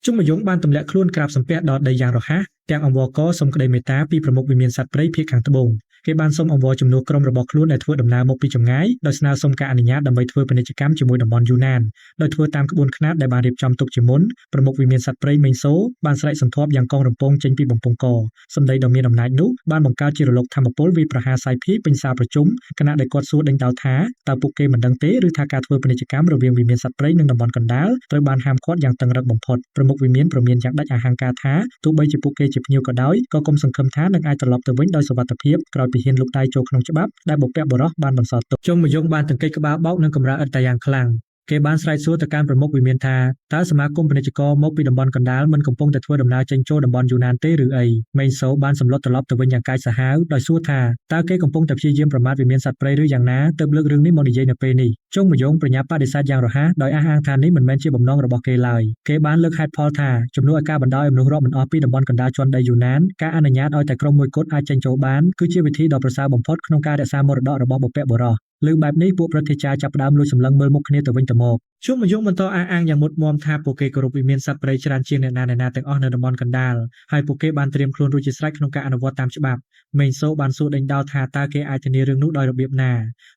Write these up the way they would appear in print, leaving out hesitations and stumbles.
ជុំមយងបានទម្លាក់ខ្លួនក្រាបសំពះដល់ដីយ៉ាងរហ័សទាំងអង្វរកសុំក្តីមេត្តាពីប្រមុខវិមានសត្វព្រៃភាគខាងត្បូងគេបានសុំអង្វរជំនួសក្រុមរបស់ខ្លួនដែលធ្វើដំណើរមកពីចម្ងាយដោយស្នើសុំការអនុញ្ញាតដើម្បីធ្វើពាណិជ្ជកម្មជាមួយតំបន់យូណានដោយធ្វើតាមក្បួនខ្នាតដែលបានរៀបចំទុកជាមុនប្រមុខវិមានសត្វព្រៃមេងសូបានស្រែកសន្ធាប់យ៉ាងកងរំពងចេញពីបំពង់កសម្ដីដ៏មានអំណាចនោះបានបង្កើតជារលកធម្មពលវាយប្រហារសាយភាយពេញសាលប្រជុំខណៈដែលគាត់សួរដេញដោលថាតើពួកគេមិនដឹងទេឬថាការធ្វើពាណិជ្ជកម្មរវាងវិមានសត្វព្រៃនិងតំបន់កណ្ដាលត្រូវបានហាមឃាត់យ៉ាងតឹងរ៉ឹងបំផុតប្រមុខវិមានព្រមានយ៉ាងដាច់អហង្ការថាទោះបីជាពួកគេជាភ្ញៀវក៏ដោយក៏កុំសង្ឃឹមថានឹងអាចត្រឡប់ទៅវិញដោយសុវត្ថិភាពក្រោយពីហ៊ានលុកដៃចូលក្នុងច្បាប់ដែលបុព្វបុរសបានបន្សល់ទុកជុំមយងបានទង្គិចក្បាលបោកនឹងកម្រើអិតតែយ៉ាងខ្លាំងគេបានស្រែកសួរទៅកាន់ប្រមុខវិមានថាតើសមាគមពាណិជ្ជករមកពីតំបន់កណ្ដាលមិនកំពុងតែធ្វើដំណើរចេញចូលតំបន់យូណានទេឬអីមេងសូបានសម្លុតត្រឡប់ទៅវិញយ៉ាងកាចសាហាវដោយសួរថាតើគេកំពុងតែព្យាយាមប្រមាថវិមានសត្វព្រៃឬយ៉ាងណាទើបលើករឿងនេះមកនិយាយនៅពេលនេះជុំមយងប្រញាប់បដិសេធយ៉ាងរហ័សដោយអះអាងថានេះមិនមែនជាបំណងរបស់គេឡើយគេបានលើកហេតុផលថាជំនួសឲ្យការបណ្តោយឲ្យមនុស្សរាប់មិនអស់ពីតំបន់កណ្ដាលជាន់ដីយូណានការអនុញ្ញាតឲ្យតែក្រុមមួយគត់អាចចេញចូលបានគឺជាវិធីដ៏ប្រសើរបំផុតក្នុងការរក្សាមរតករបស់បុព្វបុរសលើបែបនេះពួកព្រឹទ្ធាចារ្យចាប់ផ្ដើមលួចសម្លឹងមើលមុខគ្នាទៅវិញទៅមកជុំមយងបន្តអះអាងយ៉ាងមុតមមថាពួកគេគោរពវិមានសត្វព្រៃច្រើនជាងអ្នកណាទាំងអស់នៅតំបន់កណ្ដាលហើយពួកគេបានត្រៀមខ្លួនរួចជាស្រេចក្នុងការអនុវត្តតាមច្បាប់មេងសូបានសួរដេញដោលថាតើគេអាចធានារឿងនោះដោយរបៀបណា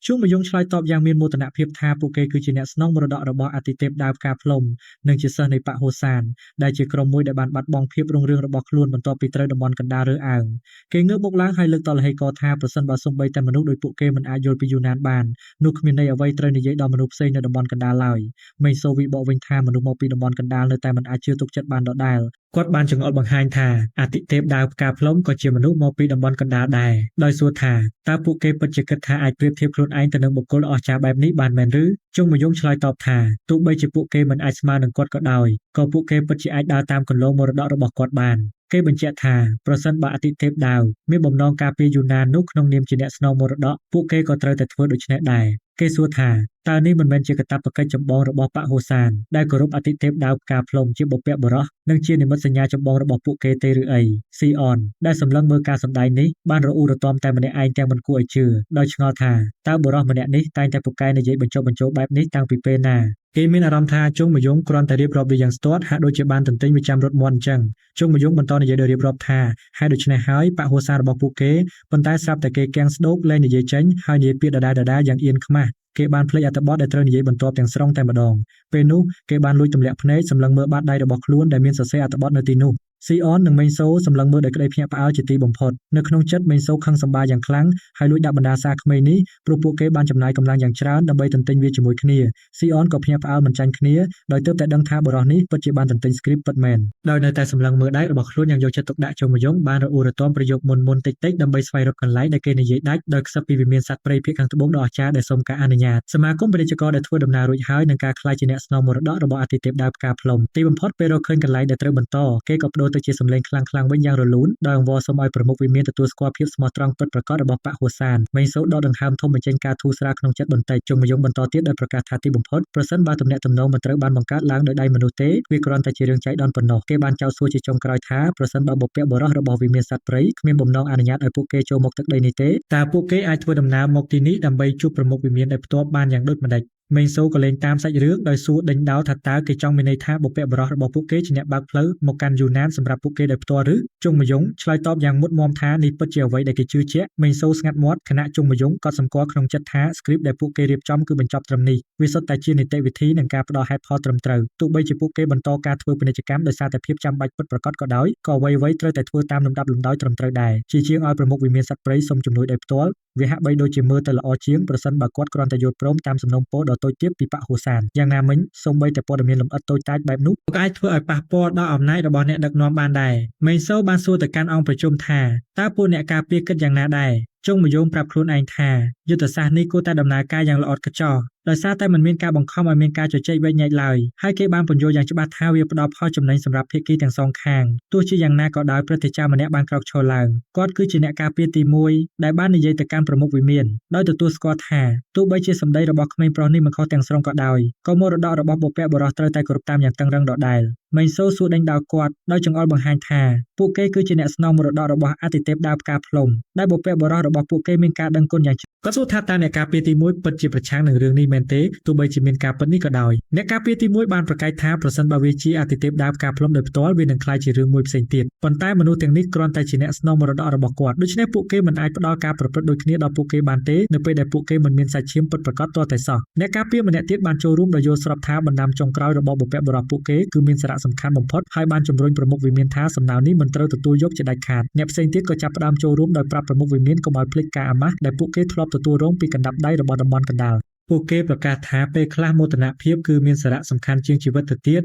ជុំមយងឆ្លើយតបយ៉ាងមានមោទនភាពថាពួកគេគឺជាអ្នកស្នងមរតករបស់អាទិទេពដាវផ្កាភ្លុំនិងជាសិស្សនៃបកហូសានដែលជាក្រុមមួយដែលបានបាត់បង់ភាពរុងរឿងរបស់ខ្លួនបន្ទាប់ពីត្រូវតំបន់កណ្ដាលរើសអើងគេងើបមុខឡើងហើយលើកតលហេកថាប្រសិនបើសូម្បីតែមនុស្សដោយពួកគេមិនអាចយល់ពីយូណានបាននោះគ្មានន័យអ្វីត្រូវនិយាយដល់មនុស្សផ្សេងនៅតំបន់កណ្ដាលឡើយមេងសូវិបកវិញថាមនុស្សមកពីតំបន់កណ្ដាលនៅតែមិនអាចជឿទុកចិត្តបានដដែលគាត់បានចង្អុលបង្ហាញថាអាទិទេពដាវផ្កាភ្លុំក៏ជាមនុស្សមកពីតំបន់កណ្ដាលដែរដោយសួរថាតើពួកគេពិតជាគិតថាអាចប្រៀបធៀបខ្លួនឯងទៅនឹងបុគ្គលដ៏អស្ចារ្យបែបនេះបានមែនឬជុំមយងឆ្លើយតបថាទោះបីជាពួកគេមិនអាចស្មើនឹងគាត់ក៏ដោយក៏ពួកគេពិតជាអាចដើរតាមគន្លងមរតករបស់គាត់បានគេបញ្ជាក់ថាប្រសិនបើអាទិទេពដាវមានបំណងការពារយូណាននោះក្នុងនាមជាអ្នកស្នងមរតកពួកគេក៏ត្រូវតែធ្វើដូច្នេះដែរគេសួរថាតើនេះមិនមែនជាកាតព្វកិច្ចចម្បងរបស់បកហូសានដែលគោរពអាទិទេពដាវផ្កាភ្លុំជាបុព្វបុរសនិងជានិមិត្តសញ្ញាចម្បងរបស់ពួកគេទេឬអីស៊ីអនដែលសម្លឹងមើលការសម្ដែងនេះបានរអ៊ូរទាំតែម្នាក់ឯងទាំងមិនគួរឲ្យជឿដោយឆ្ងល់ថាតើបុរសម្នាក់នេះតែងតែពូកែនិយាយបញ្ចុះបញ្ចូលបែបនេះតាំងពីពេលណាគេមានអារម្មណ៍ថាជុងមយងគ្រាន់តែរៀបរាប់វាយ៉ាងស្ទាត់ហាក់ដូចជាបានទន្ទិញវាចាំរត់មាត់អញ្ចឹងជុងមយងបន្តនិយាយដោយរៀបរាប់ថាហើយដូច្នេះហើយបកហូសានរបស់ពួកគេប៉ុន្តែស្រាប់តែគេគាំងស្ដោកលែងនិយាយចេញហើយនិយាយពាក្យដដែលយ៉ាងអៀនខ្មាស់គេបានភ្លេចអត្ថបទដែលត្រូវនិយាយបន្ទាប់ទាំងស្រុងតែម្ដងពេលនោះគេបានលួចទម្លាក់ភ្នែកសម្លឹងមើលបាតដៃរបស់ខ្លួនដែលមានសរសេរអត្ថបទនៅទីនោះស៊ីអននិងមេងសូសម្លឹងមើលដោយក្តីភ្ញាក់ផ្អើលជាទីបំផុតនៅក្នុងចិត្តមេងសូខឹងសម្បាយ៉ាងខ្លាំងហើយលួចដាក់បណ្ដាសាក្មេងនេះព្រោះពួកគេបានចំណាយកម្លាំងយ៉ាងច្រើនដើម្បីទន្ទិញវាជាមួយគ្នាស៊ីអនក៏ភ្ញាក់ផ្អើលមិនចាញ់គ្នាដោយទើបតែដឹងថាបុរសនេះពិតជាបានទន្ទិញ script ពិតមែនដោយនៅតែសម្លឹងមើលដៃរបស់ខ្លួនយ៉ាងយកចិត្តទុកដាក់ចូលមកយងបានរអ៊ូរទាំប្រយោគមុនតិចដើម្បីស្វែងរកកន្លែងដែលគេនិយាយដាច់ដោយខ្សឹបពីវិមានសត្វព្រៃភាគខាងត្បូងដ៏អស្ចារ្យដែលសូមការអនុញ្ញាតសមាគមពាណិជ្ជករដែលធ្វើដំណើររួចហើយនឹងការខ្លាយជាអ្នកស្នងមរតករបស់អាទិទេពដាវផ្កាភ្លុំទីបំផុតពេលរកឃើញកន្លែងដែលត្រូវបន្តគេក៏បដូរទៅជាសម្លេងខ្លាំងវិញយ៉ាងរលូនដោយអង្វរសូមឲ្យប្រមុខវិមានទទួលស្គាល់ភាពស្មោះត្រង់ពិតប្រាកដរបស់បកហូសានមេងសូដកដង្ហើមធំបញ្ចេញការធូរស្រាលក្នុងចិត្តបន្តិចជុំមយងបន្តទៀតដោយប្រកាសថាទីបំផុតប្រសិនបើទំនាក់ទំនងមិនត្រូវបានបង្កើតឡើងដោយដៃមនុស្សទេវាគ្រាន់តែជារឿងចៃដន្យប៉ុណ្ណោះគេបានចោទសួរជាចុងក្រោយថាប្រសិនបើបុព្វបុរសរបស់វិមានសត្វព្រៃគ្មានបំណងអនុញ្ញាតឲ្យពួកគេចូលមកទឹកដីនេះទេតើពួកគេអាចធ្វើដំណើរមកទីនេះដើម្បីជួបប្រមុខវិមានដោយផ្ទាល់បានយ៉ាងដូចម្តេចមេងសូក៏លេងតាមសាច់រឿងដោយសួរដេញដោលថាតើគេចង់មានន័យថាបុព្វបុរសរបស់ពួកគេជាអ្នកបើកផ្លូវមកកាន់យូណានសម្រាប់ពួកគេដោយផ្ទាល់ឬជុងមយងឆ្លើយតបយ៉ាងមុតមមថានេះពិតជាអ្វីដែលគេជឿជាក់មេងសូស្ងាត់មាត់ខណៈជុងមយងក៏សម្គាល់ក្នុងចិត្តថា script ដែលពួកគេរៀបចំគឺបញ្ចប់ត្រឹមនេះវាសុទ្ធតែជានីតិវិធីនិងការផ្ដល់ហេតុផលត្រឹមត្រូវទោះបីជាពួកគេបន្តការធ្វើពាណិជ្ជកម្មដោយសារតែភាពចាំបាច់ពិតប្រាកដក៏ដោយក៏អ្វីៗត្រូវតែធ្វើតាមលំដាប់លំដោយត្រឹមត្រូវដែរជាជាងឲ្យប្រមុខវិមានសត្វព្រៃសុំជំនួយដោយផ្ទាល់វាហាក់បីដូចជាមើលទៅល្អជាងប្រសិនបើគាត់គ្រាន់តែយល់ព្រមតាមសំណុំពរដ៏តូចទាបពីបកហូសានយ៉ាងណាមិញសូម្បីតែព័ត៌មានលម្អិតតូចតាចបែបនោះក៏អាចធ្វើឲ្យប៉ះពាល់ដល់អំណាចរបស់អ្នកដឹកនាំបានដែរមេងសូបានសួរទៅកាន់អង្គប្រជុំថាតើពួកអ្នកការពារគិតយ៉ាងណាដែរជុងមយងប្រាប់ខ្លួនឯងថាយុទ្ធសាស្ត្រនេះគួរតែដំណើរការយ៉ាងល្អឥតខ្ចោះដោយសារតែមិនមានការបង្ខំឲ្យមានការជជែកវែកញែកឡើយហើយគេបានពន្យល់យ៉ាងច្បាស់ថាវាផ្ដល់ផលចំណេញសម្រាប់ភាគីទាំងសងខាងទោះជាយ៉ាងណាក៏ដោយព្រឹទ្ធាចារ្យម្នាក់បានក្រោកឈរឡើងគាត់គឺជាអ្នកការពារទី1ដែលបាននិយាយទៅកាន់ប្រមុខវិមានដោយទទួលស្គាល់ថាទោះបីជាសម្ដីរបស់ក្មេងប្រុសនេះមិនខុសទាំងស្រុងក៏ដោយក៏មរតករបស់បុព្វបុរសត្រូវតែគោរពតាមយ៉ាងតឹងរ៉ឹងដដែលមេងសូសួរដេញដោលគាត់ដោយចង្អុលបង្ហាញថាពួកគេគឺជាអ្នកស្នងមរតករបស់អាទិទេពដាវផ្កាភ្លុំដែលបុព្វបុរសរបស់ របស់ពួកគេមានការដឹងគុណយ៉ាងច្រើនគាត់សួរថាតើអ្នកការពារទី1ពិតជាប្រឆាំងនឹងរឿងនេះមែនទេទោះបីជាមានការពិតនេះក៏ដោយអ្នកការពារទី1បានប្រកែកថាប្រសិនបើវាជាអាទិទេពដើមការផ្លុំដោយផ្ទាល់វានឹងក្លាយជារឿងមួយផ្សេងទៀតប៉ុន្តែមនុស្សទាំងនេះគ្រាន់តែជាអ្នកស្នងមរតករបស់គាត់ដូច្នេះពួកគេមិនអាចផ្ដល់ការប្រព្រឹត្តដូចគ្នាដល់ពួកគេបានទេនៅពេលដែលពួកគេមិនមានសាច់ឈាមពិតប្រាកដទាល់តែសោះអ្នកការពារម្នាក់ទៀតបានចូលរួមដោយយល់ស្របថាបណ្ដាំចុងក្រោយរបស់បុព្វបុរសពួកគេគឺមានសារៈសំខាន់បំផុតហើយបានជំរុញប្រមុខវិមានថាសំណើនេះមិនត្រូវទទួលយកជាដាច់ខាតអ្នកផ្សេងទៀតក៏ចាប់ផ្ដើមចូលរួមដោយប្រាប់ប្រមុខវិមានកុំឲ្យភ្លេចការអាម៉ាស់ដែលពួកគេធ្លាប់ទទួលរងពីកណ្ដាប់ដៃរបស់តំបន់កណ្ដាលពួកគេប្រកាសថាពេលខ្លះមោទនភាពគឺមានសារៈសំខាន់ជាងជីវិតទៅទៀ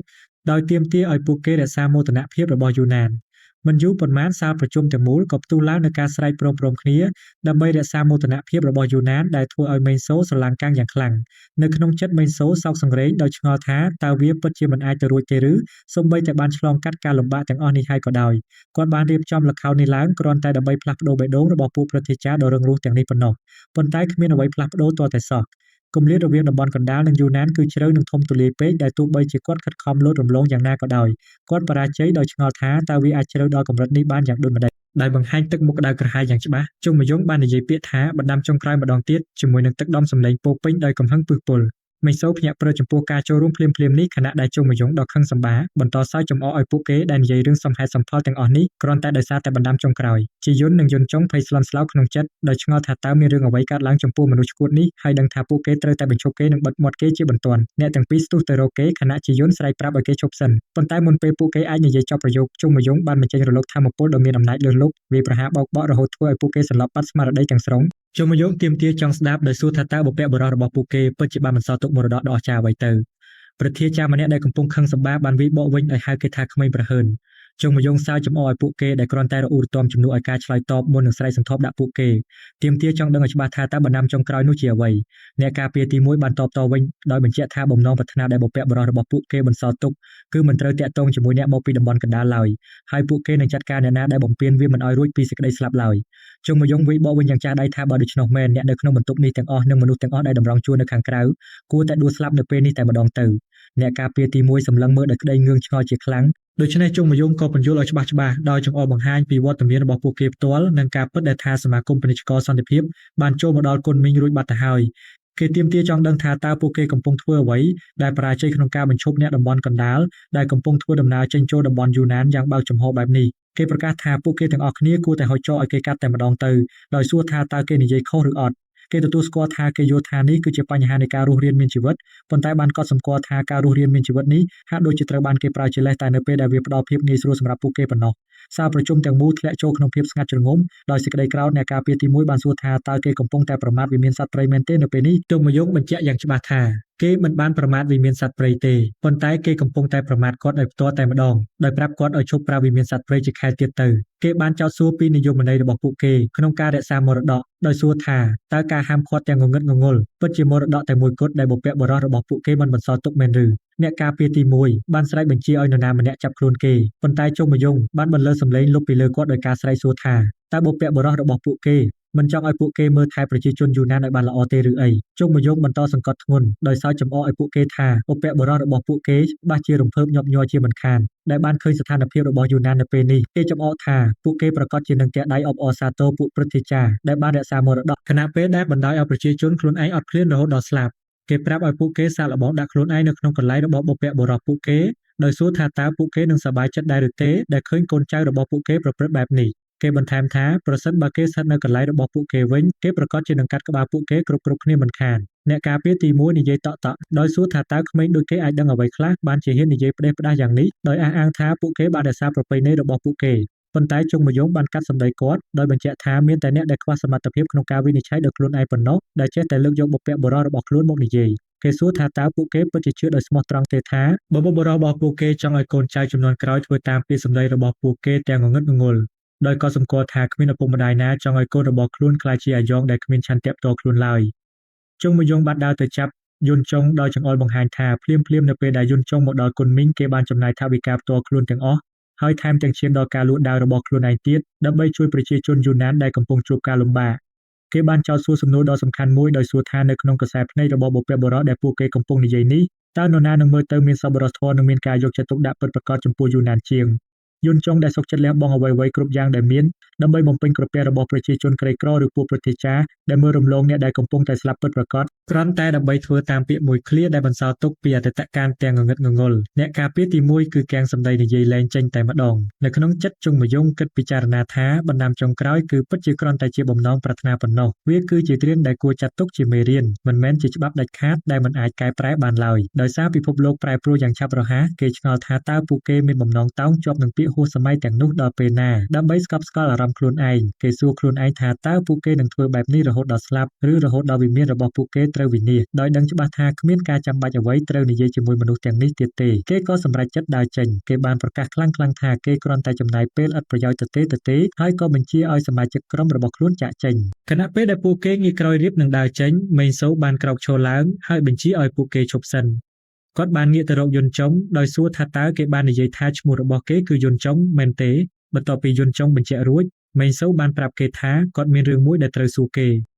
តដោយទាមទារឲ្យពួកគេរក្សាមោទនភាពរបស់យូណានមិនយូរប៉ុន្មានសាលប្រជុំទាំងមូលក៏ផ្ទុះឡើងនឹងការស្រែកព្រមគ្នាដើម្បីរក្សាមោទនភាពរបស់យូណានដែលធ្វើឲ្យមេងសូស្រឡាំងកាំងយ៉ាងខ្លាំងនៅក្នុងចិត្តមេងសូសោកសង្រេងដោយឆ្ងល់ថាតើវាពិតជាមិនអាចទៅរួចទេឬសូម្បីតែបានឆ្លងកាត់ការលំបាកទាំងអស់នេះហើយក៏ដោយគាត់បានរៀបចំល្ខោននេះឡើងគ្រាន់តែដើម្បីផ្លាស់ប្ដូរបេះដូងរបស់ពួកព្រឹទ្ធាចារ្យដ៏រឹងរូសទាំងនេះប៉ុណ្ណោះប៉ុន្តែគ្មានអ្វីផ្លាស់ប្ដូរទាល់តែសោះគម្លាតរវាងតំបន់កណ្ដាលនិងយូណានគឺជ្រៅនិងធំទូលាយពេកដែលទោះបីជាគាត់ខិតខំលោតរំលងយ៉ាងណាក៏ដោយគាត់បរាជ័យដោយឆ្ងល់ថាតើវាអាចជ្រៅដល់កម្រិតនេះបានយ៉ាងដូចម្តេចដែលបង្ហាញទឹកមុខក្តៅក្រហាយយ៉ាងច្បាស់ជុំមយងបាននិយាយពាក្យថាបណ្ដាំចុងក្រោយម្ដងទៀតជាមួយនឹងទឹកដំសម្លេងពោពេញដោយកំហឹងពឹសពុលមេសូភ្ញាក់ព្រើចំពោះការចូលរួមភ្លាមៗនេះខណៈដែលជុំមយងដ៏ខឹងសម្បាបន្តសើចចំអកឲ្យពួកគេដែលនិយាយរឿងសំហេតុសំផលទាំងអស់នេះគ្រាន់តែដោយសារតែបណ្ដាំចុងក្រោយជាយុននិងយុនចុងភ័យស្លន់ស្លោក្នុងចិត្តដោយឆ្ងល់ថាតើមានរឿងអ្វីកើតឡើងចំពោះមនុស្សឈួតនេះហើយដឹងថាពួកគេត្រូវតែបញ្ឈប់គេនិងបិទមាត់គេជាបន្ទាន់អ្នកទាំងពីរស្ទុះទៅរកគេខណៈជាយុនស្រែកប្រាប់ឲ្យគេឈប់សិនប៉ុន្តែមុនពេលពួកគេអាចនិយាយចប់ប្រយោគជុំមយងបានបញ្ចេញរលកធម្មពលដ៏មានអំណាចលើសលប់វាប្រហារបោកបក់រហូតធ្វើឲ្យពួកគេសន្លប់បាត់ស្មារតីទាំងស្រុងជុំមយងទាមទារចង់ស្ដាប់ដោយសួរថាតើបុព្វបុរសរបស់ពួកគេពិតជាបានបន្សល់ទុកមរតកដ៏អស្ចារ្យអ្វីទៅព្រឹទ្ធាចារ្យម្នាក់ដែលកំពុងខឹងសម្បាបានវាយបកវិញដោយហៅគេថាក្មេងប្រហើនជុំមយងសើចចំអកឲ្យពួកគេដែលគ្រាន់តែរអ៊ូរទាំជំនួសឲ្យការឆ្លើយតបមុននឹងស្រែកសន្ធាប់ដាក់ពួកគេទាមទារចង់ដឹងឲ្យច្បាស់ថាតើបណ្ដាំចុងក្រោយនោះជាអ្វីអ្នកការពារទី1បានតបតវិញដោយបញ្ជាក់ថាបំណងប្រាថ្នាដែលបុព្វបុរសរបស់ពួកគេបន្សល់ទុកគឺមិនត្រូវតាក់ទងជាមួយអ្នកមកពីតំបន់កណ្ដាលឡើយហើយពួកគេនឹងចាត់ការអ្នកណាដែលបំពានវាមិនឲ្យរួចពីសេចក្តីស្លាប់ឡើយជុំមយងវាយបកវិញយ៉ាងចាស់ដៃថាបើដូច្នោះមែនអ្នកនៅក្នុងបន្ទប់នេះទាំងអស់និងមនុស្សទាំងអស់ដែលតម្រង់ជួរនៅខាងក្រៅគួរតែដួលស្លាប់នៅពេលនេះតែម្ដងទៅអ្នកការពារទី1សម្លឹងមើលដោយក្តីងឿងឆ្ងល់ជាខ្លាំងដូច្នេះជុំមយងក៏បញ្យល់ឲ្យច្បាស់ដោយចង្អុលបង្ហាញពីវត្តមានរបស់ពួកគេផ្ទាល់និងការពិតដែលថាសមាគមពាណិជ្ជករសន្តិភាពបានចូលមកដល់គុនមីងរួចបាត់ទៅហើយគេទាមទារចង់ដឹងថាតើពួកគេកំពុងធ្វើអ្វីដែលបរាជ័យក្នុងការបញ្ឈប់អ្នកតំបន់កណ្ដាលដែលកំពុងធ្វើដំណើរចេញចូលតំបន់យូណានយ៉ាងបើកចំហបែបនេះគេប្រកាសថាពួកគេទាំងអស់គ្នាគួរតែហុចចោលឲ្យគេកាត់តែម្ដងទៅដោយសួរថាតើគេនិយាយខុសឬអត់គេទទួលស្គាល់ថាគេយល់ថានេះគឺជាបញ្ហានៃការរស់រានមានជីវិតប៉ុន្តែបានកត់សម្គាល់ថាការរស់រានមានជីវិតនេះហាក់ដូចជាត្រូវបានគេប្រើជាលេសតែនៅពេលដែលវាផ្ដល់ភាពងាយស្រួលសម្រាប់ពួកគេប៉ុណ្ណោះសាលប្រជុំទាំងមូលធ្លាក់ចូលក្នុងភាពស្ងាត់ជ្រងំដោយសេចក្តីក្រោធអ្នកការពារទី1បានសួរថាតើគេកំពុងតែប្រមាថវិមានសត្វព្រៃមែនទេនៅពេលនេះទោះមយងបញ្ជាក់យ៉ាងច្បាស់ថាគេមិនបានប្រមាថវិមានសត្វព្រៃទេប៉ុន្តែគេកំពុងតែប្រមាថគាត់ដោយផ្ទាល់តែម្ដងដោយប្រាប់គាត់ឲ្យឈប់ប្រើវិមានសត្វព្រៃជាខែទៀតទៅគេបានចោទសួរពីនិយមន័យរបស់ពួកគេក្នុងការរក្សាមរតកដោយសួរថាតើការហាមឃាត់ទាំងងងឹតងងល់ពិតជាមរតកតែមួយគត់ដែលបុព្វបុរសរបស់ពួកគេមិនបន្សល់ទុកមែនឬអ្នកការពារទី1បានស្រែកបញ្ជាឲ្យនរណាម្នាក់ចាប់ខ្លួនគេប៉ុន្តែជុំមយងបានបន្លឺសម្លេងលុបពីលើគាត់ដោយការស្រែកសួរថាតើបុព្វបុរសរបស់ពួកគេមិនចង់ឲ្យពួកគេមើលថែប្រជាជនយូណានឲ្យបានល្អទេឬអីជុំមយងបន្តសង្កត់ធ្ងន់ដោយសើចចំអកឲ្យពួកគេថាបុព្វបុរសរបស់ពួកគេច្បាស់ជារំភើបញាប់ញ័រជាមិនខានដែលបានឃើញស្ថានភាពរបស់យូណាននៅពេលនេះគេចំអកថាពួកគេប្រកាសជានឹងទាក់ដៃអបអរសាទរពួកព្រឹទ្ធាចារ្យដែលបានរក្សាមរតកខណៈពេលដែលបណ្ដោយឲ្យប្រជាជនខ្លួនឯងអត់ឃ្លានរហូតដល់ស្លាប់គេប្រាប់ឲ្យពួកគេសាកល្បងដាក់ខ្លួនឯងនៅក្នុងកន្លែងរបស់បុព្វបុរសពួកគេដោយសួរថាតើពួកគេនឹងសប្បាយចិត្តដែរឬទេដែលឃើញកូនចៅរបស់ពួកគេប្រព្រឹត្តបែបនេះគេបន្ថែមថាប្រសិនបើគេស្ថិតនៅកន្លែងរបស់ពួកគេវិញគេប្រកាសជានឹងកាត់ក្បាលពួកគេគ្រប់គ្នាមិនខានអ្នកការពារទី1និយាយតក់ដោយសួរថាតើក្មេងដូចគេអាចដឹងអ្វីខ្លះបានជាហ៊ាននិយាយផ្ដេសផ្ដាសយ៉ាងនេះដោយអះអាងថាពួកគេបានរក្សាប្រពៃណីរបស់ពួកគេប៉ុន្តែជុងមយងបានកាត់សម្ដីគាត់ដោយបញ្ជាក់ថាមានតែអ្នកដែលខ្វះសមត្ថភាពក្នុងការវិនិច្ឆ័យដោយខ្លួនឯងប៉ុណ្ណោះដែលចេះតែលើកយកបុព្វបុរសរបស់ខ្លួនមកនិយាយគេសួរថាតើពួកគេពិតជាជឿដោយស្មោះត្រង់ទេថាបុព្វបុរសរបស់ពួកគេចង់ឲ្យកូនចៅជំនាន់ក្រោយធ្វើតាមពាក្យសម្ដីរបស់ពួកគេទាំងងងឹតងងល់ដោយក៏សម្គាល់ថាគ្មានឪពុកម្ដាយណាចង់ឲ្យកូនរបស់ខ្លួនក្លាយជាអាយ៉ងដែលគ្មានឆន្ទៈផ្ទាល់ខ្លួនឡើយជុងមយងបានដើរទៅចាប់យុនចុងដោយចង្អុលបង្ហាញថាភ្លាមនៅពេលដែលយុនចុងមកដល់គុនមីងគេបានចំណាយថវិកាផ្ទាល់ខ្លួនទាំងអស់ហើយថែមទាំងឈានដល់ការលួចដាវរបស់ខ្លួនឯងទៀតដើម្បីជួយប្រជាជនយូណានដែលកំពុងជួបការលំបាកគេបានចោទសួរសំណួរដ៏សំខាន់មួយដោយសួរថានៅក្នុងកសែភ្នែករបស់បុព្វបុរសដែលពួកគេកំពុងនិយាយនេះតើនរណានឹងមើលទៅមានសប្បុរសធម៌និងមានការយកចិត្តទុកដាក់ពិតប្រាកដចំពោះយូណានជាងយុនចុងដែលសុខចិត្តលះបង់អ្វីៗគ្រប់យ៉ាងដែលមាន ដើម្បីបំពេញក្រពះរបស់ប្រជាជនក្រីក្រឬពួកប្រទេសចាស់ដែលមើលរំលងអ្នកដែលកំពុងតែស្លាប់ពិតប្រាកដគ្រាន់តែដើម្បីធ្វើតាមពាក្យមួយឃ្លាដែលបន្សល់ទុកពីអតីតកាលទាំងងងឹតងងុលអ្នកការពារទី1គឺកាំងសម្ដីនិយាយលែងចេញតែម្ដងនៅក្នុងចិត្តចុងមយងគិតពិចារណាថាបណ្ដាំចុងក្រោយគឺពិតជាគ្រាន់តែជាបំណងប្រាថ្នាប៉ុណ្ណោះវាគឺជាទ្រានដែលគួរចាត់ទុកជាមេរៀនមិនមែនជាច្បាប់ដាច់ខាតដែលមិនអាចកែប្រែបានឡើយដោយសារពិភពលោកប្រែប្រួលយ៉ាងឆាប់រហ័សគេឆ្ងល់ថាតើពួកគេមានបំណងតោងជាប់នឹងពាក្យហួសសម័យទាំងនោះដល់ពេលណាដើម្បីស្កប់ស្កល់អារម្មណ៍ខ្លួនឯងគេសួរខ្លួនឯងថាតើពួកគេនឹងធ្វើបែបនេះរហូតដល់ស្លាប់ឬរហូតដល់វិមានរបស់ពួកគេត្រូវវិនាសដោយដឹងច្បាស់ថាគ្មានការចាំបាច់អ្វីត្រូវនិយាយជាមួយមនុស្សទាំងនេះទៀតទេគេក៏សម្រេចចិត្តដើរចេញគេបានប្រកាសខ្លាំងៗថាគេគ្រាន់តែចំណាយពេលឥតប្រយោជន៍ទៅទេហើយក៏បញ្ជាឲ្យសមាជិកក្រុមរបស់ខ្លួនចាកចេញខណៈពេលដែលពួកគេងាកក្រោយរៀបនឹងដើរចេញមេងសូបានក្រោកឈរឡើងហើយបញ្ជាឲ្យពួកគេឈប់សិនគាត់បានងាកទៅរកយុនចុងដោយសួរថាតើគេបាននិយាយថាឈ្មោះរបស់គេគឺយុនចុងមែនទេបន្ទាប់ពីយុនចុងបញ្ជាក់រួចមេងសូបានប្រាប់គេថាគាត់មានរឿងមួយដែលត្រូវសួរគេ